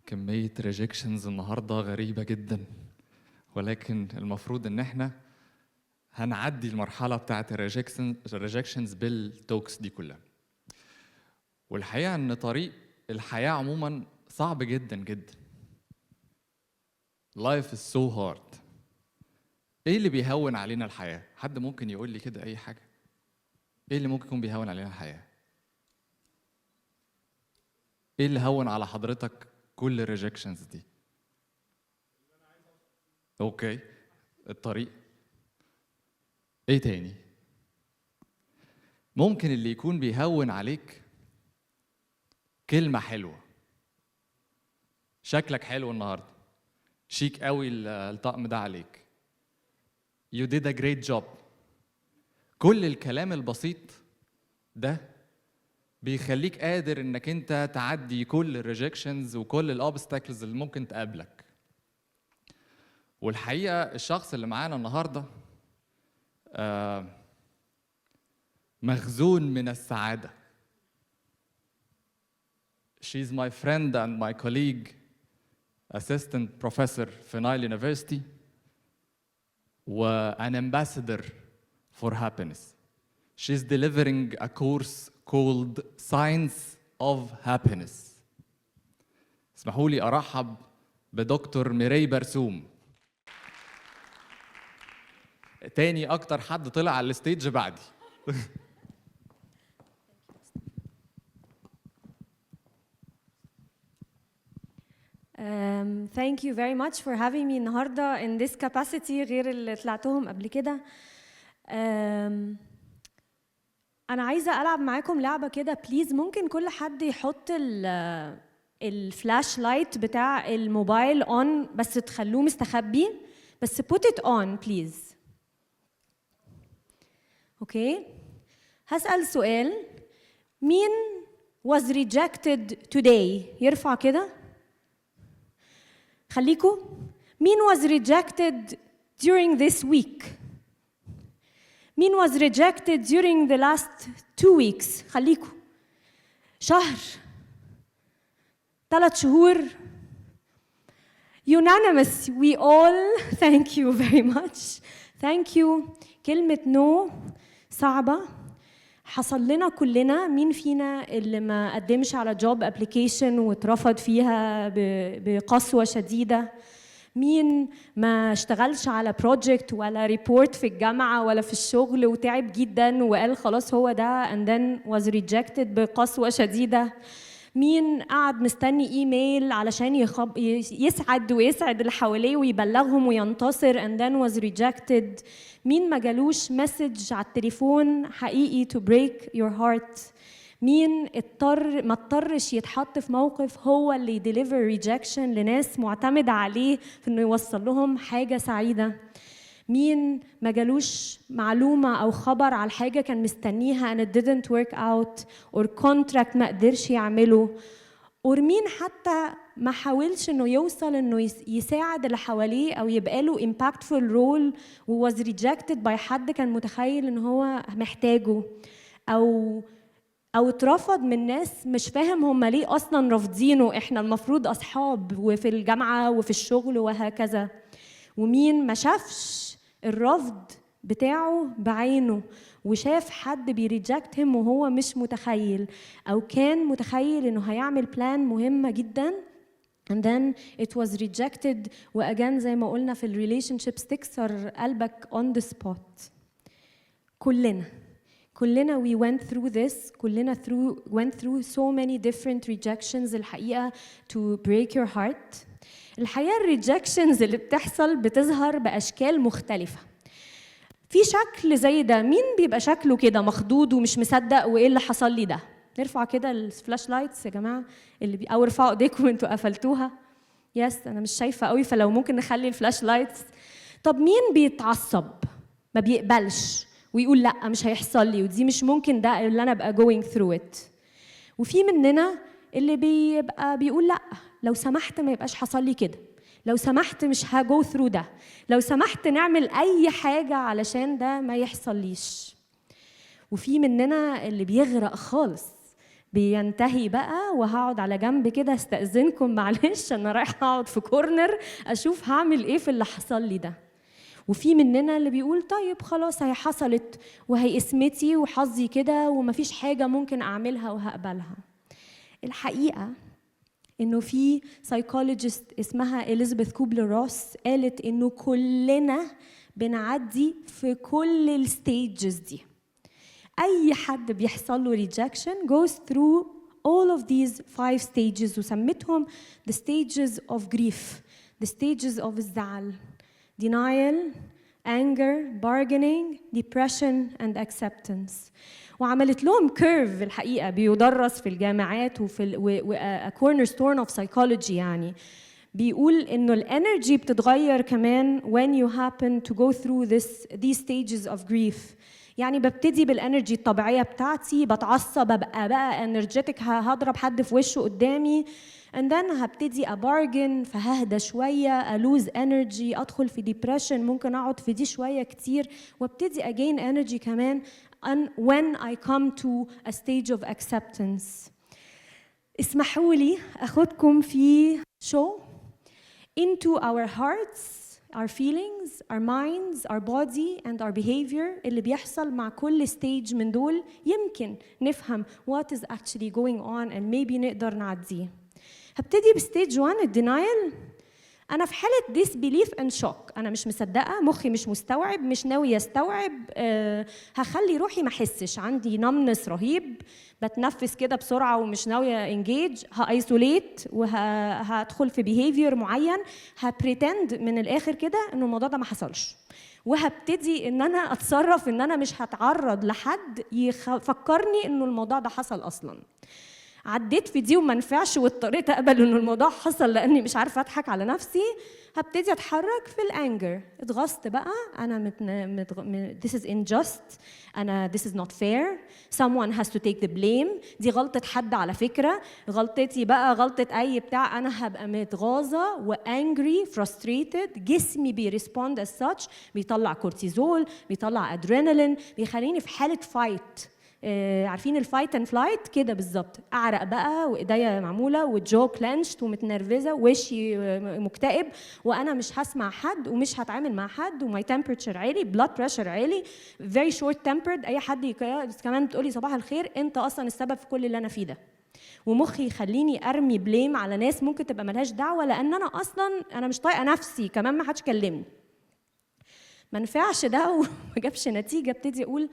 كمية ريجكشنز النهاردة غريبة جدا، ولكن المفروض ان احنا هنعدي المرحلة بتاعة الريجكشنز بالتوكس دي كلها. والحقيقة ان طريق الحياة عموما صعب جدا جدا. Life is so hard. ايه اللي بيهون علينا الحياة؟ حد ممكن يقول لي كده اي حاجة؟ ايه اللي ممكن يكون بيهون علينا الحياة؟ ايه اللي هون على حضرتك كل الريجكشنز دي؟ اوكي، الطريق. ايه تاني؟ ممكن اللي يكون بيهون عليك كلمة حلوة. شكلك حلو النهارده، شيك قوي الطقم ده عليك. You did a great job. كل الكلام البسيط ده بيخليك قادر انك انت تعدي كل الريجكشنز وكل الاوبستاكلز اللي ممكن تقابلك. والحقيقة الشخص اللي معانا النهارده مخزون من السعادة. She's my friend and my colleague, assistant professor في Nile University, an ambassador for happiness. She's delivering a course called Science of Happiness. اسمحوا لي أرحب بدكتور ميراي برسوم. تاني أكتر حد طلع على الستيج بعدي. Thank you very much for having me النهارده in this capacity غير اللي طلعتهم قبل كده. أنا عايزة ألعب معاكم لعبة كده بليز. ممكن كل حد يحط الفلاش لايت بتاع الموبايل on بس تخلوه مستخبي، بس put it on please. أوكي؟ هسأل سؤال. مين was rejected today؟ يرفع كده. خليكوا. مين was rejected during this week؟ مين was rejected during the last 2 weeks؟ خليكوا. شهر، 3 شهور. Unanimous. We all thank you very much. Thank you. كلمة no صعبة. حصل لنا كلنا. مين فينا اللي ما قدمش على job application واترفض فيها بقسوة شديدة؟ مين ما اشتغلش على project ولا report في الجامعة ولا في الشغل وتعب جدا وقال خلاص هو ده and then was rejected بقسوة شديدة؟ مين قعد مستني ايميل علشان يسعد ويسعد اللي حواليه ويبلغهم وينتصر and then was rejected؟ مين ما جالوش مسج على التليفون حقيقي to break your heart؟ مين ما اضطرش يتحط في موقف هو اللي deliver rejection لناس معتمدة عليه في انه يوصل لهم حاجة سعيدة؟ مين ما جالوش معلومة أو خبر على حاجة كان مستنيها and it didn't work out or contract ما قدرش يعمله؟ or مين حتى ما حاولش إنه يوصل إنه يساعد اللي حواليه أو يبقى له impactful role و was rejected by حد كان متخيل إن هو محتاجه، أو اترفض من ناس مش فاهم هم ليه أصلاً رافضينه، إحنا المفروض أصحاب وفي الجامعة وفي الشغل وهكذا؟ ومين ما شافش الرفض بتاعه بعينه وشاف حد بيريجكت هم وهو مش متخيل أو كان متخيل إنه هيعمل بلان مهمة جداً and then it was rejected وأجان زي ما قلنا في relationships تكسر قلبك on the spot. كلنا we went through this. كلنا went through so many different rejections الحقيقة to break your heart. الحقيقة الريجكشنز اللي بتظهر بأشكال مختلفة. في شكل زي ده. مين بيبقى شكله كده مخضوض ومش مصدق وإيه اللي حصل لي ده؟ نرفع كده الفلاش لايتس يا جماعة أو ارفعوا إيديكم أنتوا قفلتوها. يس أنا مش شايفة قوي فلو ممكن نخلي الفلاش لايتس. طب مين بيتعصب ما بيقبلش ويقول لأ مش هيحصل لي ودي مش ممكن ده اللي أنا أبقى going through it؟ وفي مننا اللي بيبقى بيقول لأ لو سمحت ما يبقاش حصل لي كده، لو سمحت مش هجو ثرو ده، لو سمحت نعمل أي حاجة علشان ده ما يحصل ليش. وفي مننا اللي بيغرق خالص بينتهي بقى وهقعد على جنب كده استأذنكم معلش انا رايحه اقعد في كورنر اشوف هعمل ايه في اللي حصل لي ده. وفي مننا اللي بيقول طيب خلاص هي حصلت وهي اسمتي وحظي كده ومفيش حاجه ممكن اعملها وهقبلها. الحقيقه انه في سايكولوجيست اسمها إليزابيث كوبلر روس قالت انه كلنا بنعدي في كل الستيجز دي. اي حد بيحصل له rejection goes through all of these 5 stages وسمتهم the stages of grief, the stages of الزعل: denial, anger, bargaining, depression and acceptance. وعملت لهم كيرف الحقيقه بيدرس في الجامعات وفي a cornerstone of psychology. يعني بيقول انه الانرجي بتتغير كمان when you happen to go through these stages of grief. يعني ببتدي بالانرجي الطبيعيه بتاعتي، بتعصب، ببقى بقى انرجيتك، هضرب حد في وشه قدامي، and then هبتدي ابارجن فههدى شويه، الوز انرجي، ادخل في ديبريشن، ممكن اقعد في دي شويه كتير وابتدي اجين انرجي كمان when I come to a stage of acceptance. اسمحوا لي اخدكم في show into our hearts, our feelings, our minds, our body and our behavior اللي بيحصل مع كل stage من دول، يمكن نفهم what is actually going on and maybe نقدر نعديه. هبتدي بستيج 1 الدينايل. أنا في حالة disbelief and shock، أنا مش مصدقة، مخي مش مستوعب، مش ناوي يستوعب، هخلي روحي ما احسش، عندي numbness رهيب، بتنفس كده بسرعة ومش ناوية engage، هايسوليت وهدخل في behavior معين، هبريتند من الآخر كده إنه الموضوع ده ما حصلش، وهبتدي إن أنا أتصرف إن أنا مش هتعرض لحد يفكرني إنه الموضوع ده حصل أصلاً. عديت في دي وما نفعش واضطريت اقبل ان الموضوع حصل لاني مش عارفه اضحك على نفسي، هبتدي اتحرك في الانجر. اتغصت بقى، انا this is unjust، انا this is not fair، someone has to take the blame، دي غلطه حد على فكره، غلطتي بقى غلطه اي بتاع، انا هبقى متغاظه وانجري frustrated، جسمي بيرسبوند as such، بيطلع كورتيزول، بيطلع ادرينالين، بيخليني في حاله فايت. عارفين الفايت اند فلايت كده بالظبط، اعرق بقى وايديا معموله والجو كلانشت ومتنرفزه ووشي مكتئب، وانا مش هسمع حد ومش هتعامل مع حد، وماي تمبرتشر عالي، بلاد بريشر عالي، فيري شورت تمبرد، اي حد كمان بتقولي صباح الخير انت اصلا السبب في كل اللي انا فيه ده، ومخي يخليني ارمي بليم على ناس ممكن تبقى ملهاش دعوه، لان انا اصلا انا مش طايقه نفسي كمان، ما حدش كلمني. ما نفعش ده وما جابش نتيجه، ابتدي اقول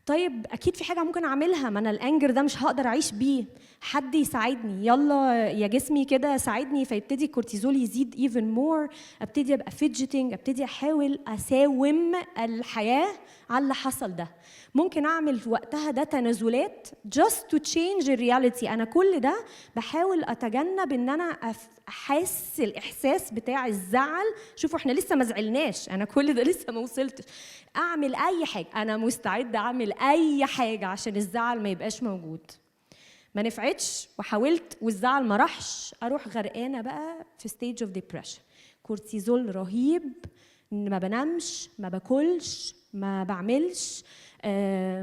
طيب اكيد في حاجه ممكن اعملها، ما انا الانجر ده مش هقدر اعيش بيه، حد يساعدني، يلا يا جسمي كده ساعدني، فيبتدي الكورتيزول يزيد even more، ابتدي ابقى فيدجيتنج، ابتدي احاول اساوم الحياه على اللي حصل ده. ممكن اعمل في وقتها ده تنازلات just to change reality. انا كل ده بحاول اتجنب ان انا احس الاحساس بتاع الزعل. شوفوا احنا لسه ما زعلناش، انا كل ده لسه ما وصلتش. اعمل اي حاجه، انا مستعده اعمل اي حاجه عشان الزعل ما يبقاش موجود. ما نفعتش وحاولت والزعل ما راحش، اروح غرقانه بقى في ستيج اوف ديبريشن، كورتيزول رهيب، ما بنامش، ما باكلش، ما بعملش،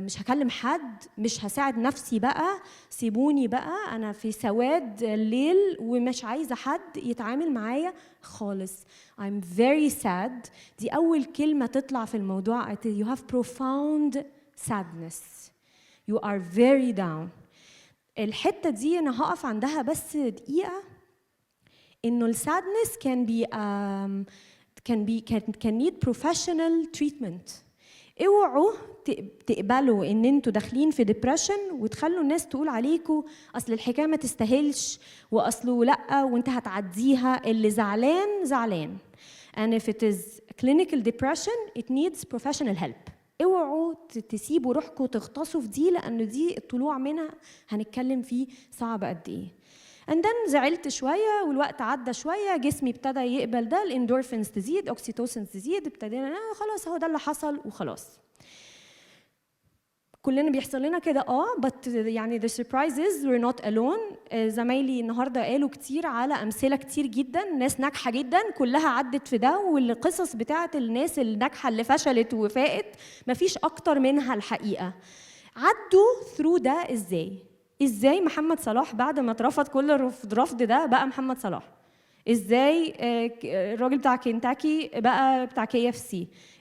مش هكلم حد، مش هساعد نفسي بقى، سيبوني بقى انا في سواد الليل ومش عايزه حد يتعامل معايا خالص. I'm very sad. دي اول كلمه تطلع في الموضوع. You have profound sadness. You are very down. الحته دي انا هقف عندها بس دقيقه، انه السادنس can need professional treatment. اوعوا تقبلوا ان انتوا داخلين في ديبريشن وتخلوا الناس تقول عليكم اصل الحكايه ما تستاهلش، واصله لا وانت هتعديها، اللي زعلان زعلان. and if it is clinical depression it needs professional help. اوعوا تسيبوا روحكم تغطسوا في دي، لان دي الطلوع منها هنتكلم فيه صعب قد ايه. and then زعلت شويه والوقت عدى شويه، جسمي ابتدى يقبل ده، الاندورفينز تزيد، اوكسيتوسين تزيد، ابتدينا خلاص هو ده اللي حصل وخلاص. كلنا بيحصل لنا كده but يعني the surprise is we're not alone. زمايلي النهارده قالوا كتير على امثله كتير جدا، ناس ناجحه جدا كلها عدت في ده، والقصص بتاعه الناس الناجحه اللي فشلت وفاقت مفيش اكتر منها الحقيقه. عدوا through ده ازاي؟ ازاي محمد صلاح بعد ما اترفض كل الرفض ده بقى محمد صلاح؟ ازاي الراجل بتاع كنتاكي بقى بتاع KFC؟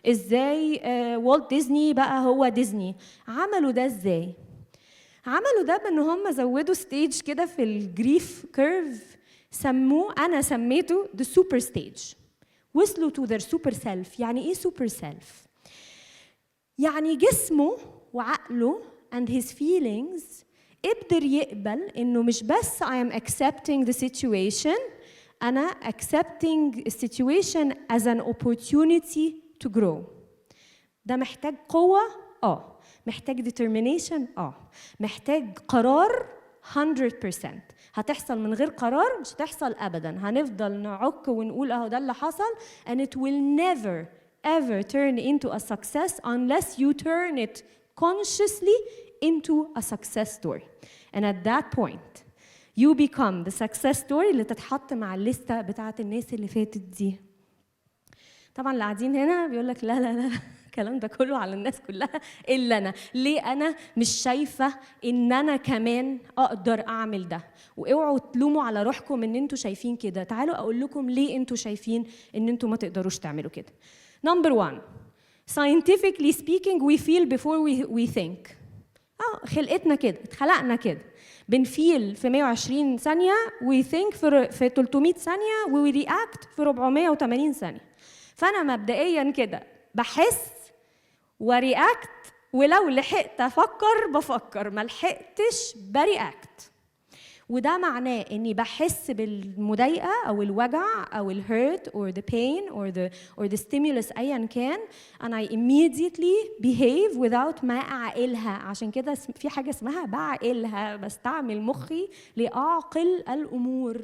ازاي والت ديزني بقى هو ديزني؟ عملوا ده ازاي؟ عملوا ده بان هم زودوا ستيج كده في الجريف كيرف، سموه، انا سميته the super stage. وصلوا to their super self. يعني ايه super self؟ يعني جسمه وعقله and his feelings قدر يقبل انه مش بس I am accepting the situation، أنا accepting a situation as an opportunity to grow. ده محتاج قوة، محتاج determination، محتاج قرار 100%. هتحصل من غير قرار مش هتحصل أبداً، هنفضل نعك ونقول أهو ده اللي حصل and it will never ever turn into a success unless you turn it consciously into a success story. And at that point you become the success story اللي تتحط مع الليستة بتاعت الناس اللي فاتت دي. طبعا اللي قاعدين هنا بيقول لك لا لا لا الكلام ده كله على الناس كلها الا انا. ليه انا مش شايفه ان انا كمان اقدر اعمل ده؟ واوعوا تلوموا على روحكم ان انتوا شايفين كده. تعالوا اقول لكم ليه انتوا شايفين ان انتوا ما تقدروش تعملوا كده. Number 1, scientifically speaking we feel before we think. خلقتنا كده، اتخلقنا كده، بنفيل في 120 ثانية we think في 300 ثانية we react في 480 ثانية. فأنا مبدئياً كده بحس ورياكت، ولو لحقت أفكر بفكر، ما لحقتش برياكت. وده معناه إني بحس بالمضايقة أو الوجع أو الهيرت or the pain or the stimulus أياً كان and I immediately behave without ما أعقلها. عشان كده في حاجة اسمها بعقلها، بستعمل مخي لأعقل الأمور.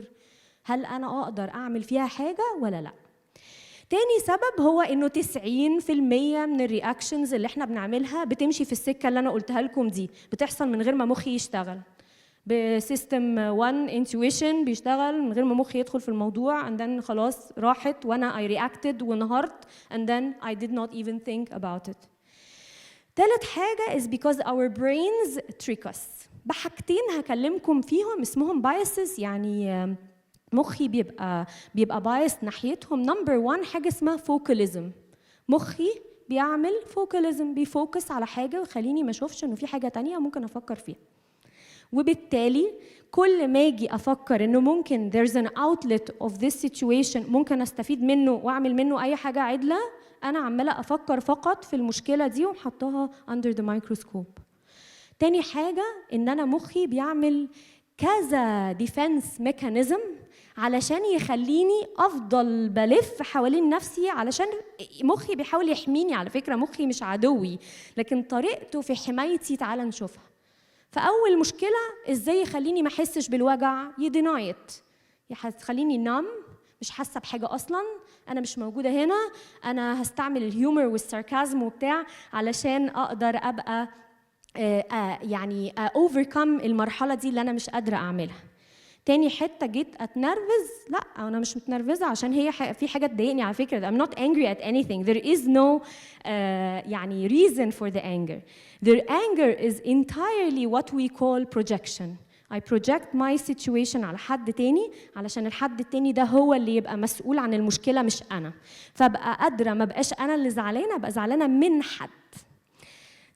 هل أنا أقدر أعمل فيها حاجة ولا لأ؟ تاني سبب هو إنه 90% من الرياكشنز اللي إحنا بنعملها بتمشي في السكة اللي أنا قلتها لكم دي، بتحصل من غير ما مخي يشتغل. بسيستم 1 انتويشن بيشتغل من غير ما مخي يدخل في الموضوع and then خلاص راحت وانا I reacted وانهارت and then I did not even think about it. تالت حاجة is because our brains trick us. بحاجتين هكلمكم فيهم اسمهم biases، يعني مخي بيبقى biased ناحيتهم. number 1 حاجة اسمها focalism. مخي بيعمل focalism، بيفوكس على حاجة ويخليني ما اشوفش انه في حاجة تانية ممكن افكر فيها. وبالتالي كل ما اجي افكر انه ممكن there's an outlet of this situation ممكن استفيد منه واعمل منه اي حاجه عدله، انا عماله افكر فقط في المشكله دي ومحطها under the microscope. تاني حاجه ان انا مخي بيعمل كذا defense mechanism علشان يخليني افضل بلف حوالين نفسي، علشان مخي بيحاول يحميني. على فكره مخي مش عدوي، لكن طريقته في حمايتي تعال نشوفها. فأول مشكلة إزاي يخليني ما أحسش بالوجع؟ يديناي إت، يخليني نام، مش حاسة بحاجة أصلاً، أنا مش موجودة هنا، أنا هستعمل الهيومر والساركازم وبتاع علشان أقدر أبقى يعني overcome المرحلة دي اللي أنا مش قادرة أعملها. تاني حتة جيت أتنرفز، لا أنا مش متنرفزة عشان هي في حاجة تضايقني. على فكرة I'm not angry at anything. There is no يعني reason for the anger. The anger is entirely what we call projection. I project my situation على حد تاني علشان الحد التاني ده هو اللي يبقى مسؤول عن المشكلة مش أنا. فأبقى قادرة ما بقاش أنا اللي زعلانة، أبقى زعلانة من حد.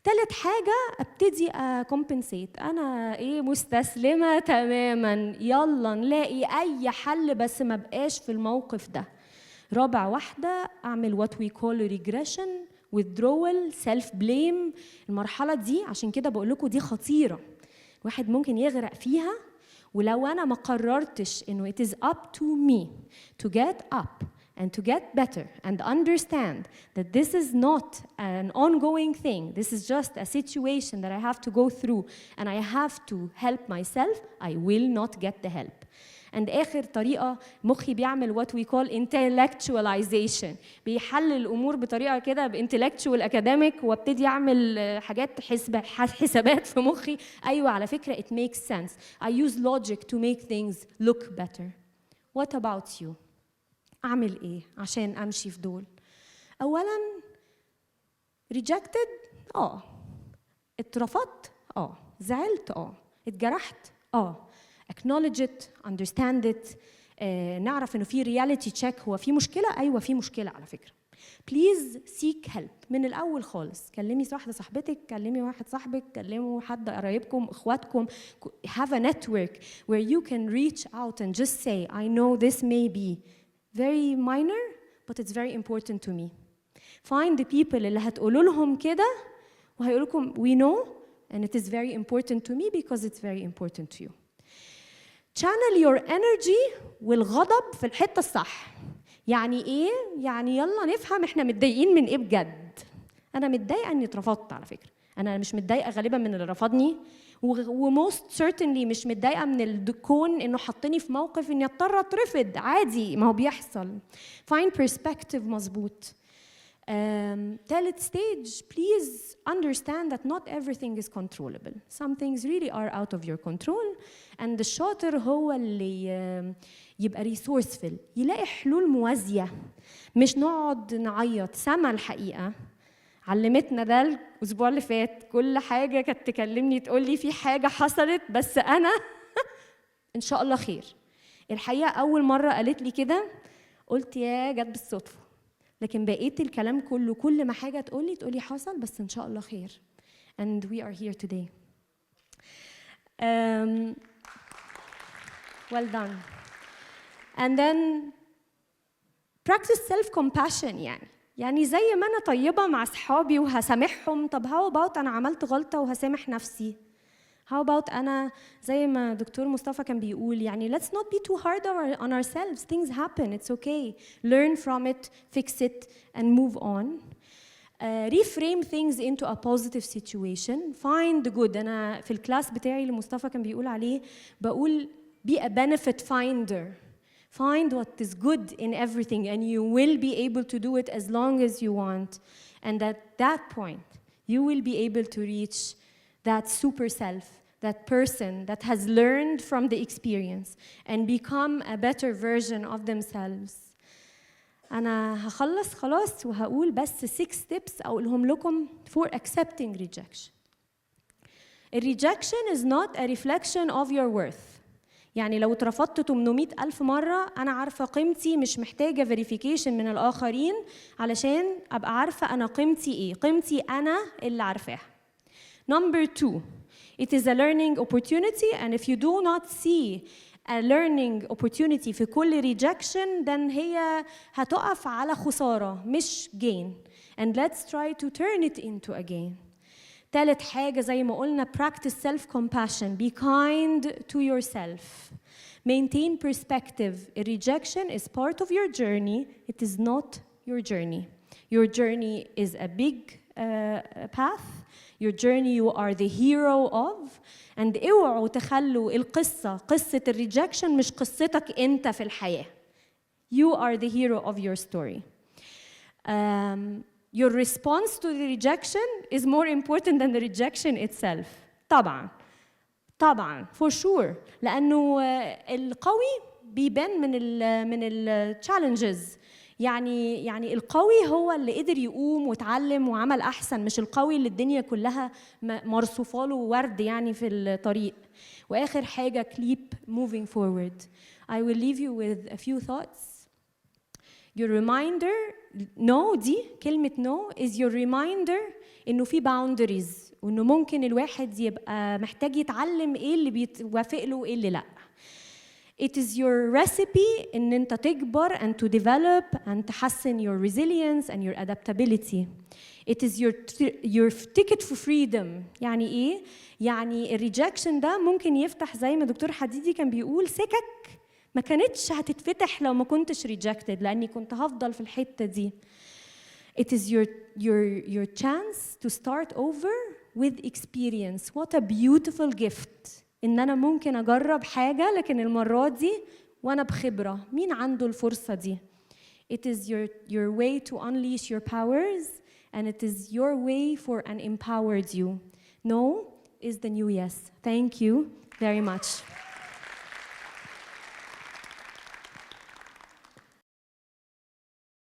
تالت حاجة ابتدي اكمبنسيت، انا مستسلمة تماما، يلا نلاقي اي حل بس ما بقاش في الموقف ده. رابع واحدة اعمل what we call regression، withdrawal، self blame. المرحلة دي عشان كده بقول لكم دي خطيرة، الواحد ممكن يغرق فيها. ولو انا ما قررتش انه it is up to me to get up and to get better and understand that this is not an ongoing thing, this is just a situation that I have to go through and I have to help myself, I will not get the help. And آخر طريقة مخي بيعمل what we call intellectualization، بيحلل الأمور بطريقة كده بintellectual academic، وابتدي أعمل حاجات حسابات في مخي. أيوة على فكرة it makes sense. I use logic to make things look better. What about you؟ أعمل إيه عشان أمشي في دول؟ أولاً rejected، اترفضت، زعلت، اتجرحت؟ acknowledge it, understand it. نعرف انه في reality check. هو في مشكله؟ ايوه في مشكله على فكره. Please seek help من الأول خالص. كلمي واحدة صاحبتك، كلمي واحد صاحبك، كلموا حد قرايبكم، إخواتكم. Have a network where you can reach out and just say, I know this may be very minor, but it's very important to me. Find the people اللي هتقولوا لهم كده وهيقولوا لكم we know and it is very important to me because it's very important to you. Channel your energy والغضب في الحتة الصح. يعني ايه؟ يعني يلا نفهم احنا متضايقين من ايه بجد. انا متضايقه اني اترفضت على فكره. انا مش متضايقه غالبا من اللي رفضني وموست سيرتينلي مش متضايقه من الكون انه حطني في موقف اني اضطر اترفض. عادي، ما هو بيحصل. find perspective مظبوط. Third stage, please understand that not everything is controllable. Some things really are out of your control. And الشاطر هو اللي يبقى resourceful، يلاقي حلول موازية، مش نقعد نعيط. سما الحقيقة علمتنا ده الأسبوع اللي فات. كل حاجة كانت تكلمني تقول لي في حاجة حصلت بس أنا إن شاء الله خير. الحقيقة أول مرة قالت لي كده قلت يا جت بالصدفة، لكن بقيت الكلام كله كل ما حاجة تقولي حصل بس إن شاء الله خير. And we are here today. Well done. And then practice self-compassion. يعني زي ما أنا طيبة مع أصحابي وهسامحهم، طب how about أنا عملت غلطة وهسامح نفسي؟ How about أنا زي ما دكتور مصطفى كان بيقول يعني let's not be too hard on ourselves. Things happen. It's okay. Learn from it, fix it, and move on. Reframe things into a positive situation. Find the good. أنا في الكلاس بتاعي اللي مصطفى كان بيقول عليه بقول be a benefit finder. Find what is good in everything and you will be able to do it as long as you want. And at that point, you will be able to reach that super self, that person that has learned from the experience and become a better version of themselves. أنا هخلص خلاص وهقول بس 6 steps أقولهم لكم for accepting rejection. Rejection is not a reflection of your worth. يعني لو اترفضت 800,000 مرة أنا عارفة قيمتي، مش محتاجة verification من الآخرين علشان أبقى عارفة أنا قيمتي إيه. قيمتي أنا اللي عارفاها. Number 2, it is a learning opportunity, and if you do not see a learning opportunity في كل rejection then هي هتقف على خسارة مش gain. And let's try to turn it into a gain. ثالث حاجة زي ما قلنا practice self-compassion. Be kind to yourself. Maintain perspective. A rejection is part of your journey. It is not your journey. Your journey is a big path. Your journey you are the hero of. And اوعوا تخلوا القصة قصة الريجكشن مش قصتك أنت في الحياة. You are the hero of your story. Your response to the rejection is more important than the rejection itself. طبعاً for sure. لأنه القوي بيبان من ال challenges. يعني القوي هو اللي قدر يقوم وتعلم وعمل أحسن، مش القوي اللي الدنيا كلها مرصوفة له ورد يعني في الطريق. وآخر حاجة keep moving forward. I will leave you with a few thoughts. Your reminder, no دي كلمة no is your reminder إنه في boundaries وإنه ممكن الواحد يبقى محتاج يتعلم إيه اللي بيتوافق له وإيه اللي لأ. It is your recipe إن أنت تكبر and to develop and تحسن your resilience and your adaptability. It is your ticket for freedom. يعني إيه؟ يعني الريجكشن ده ممكن يفتح زي ما دكتور حديدي كان بيقول سكك ما كانتش هتتفتح لو ما كنتش rejected، لأني كنت هفضل في الحتة دي. It is your chance to start over with experience. What a beautiful gift. إن أنا ممكن أجرب حاجة لكن المرة دي وأنا بخبرة. مين عنده الفرصة دي؟ It is your way to unleash your powers and it is your way for an empowered you. No is the new yes. Thank you very much.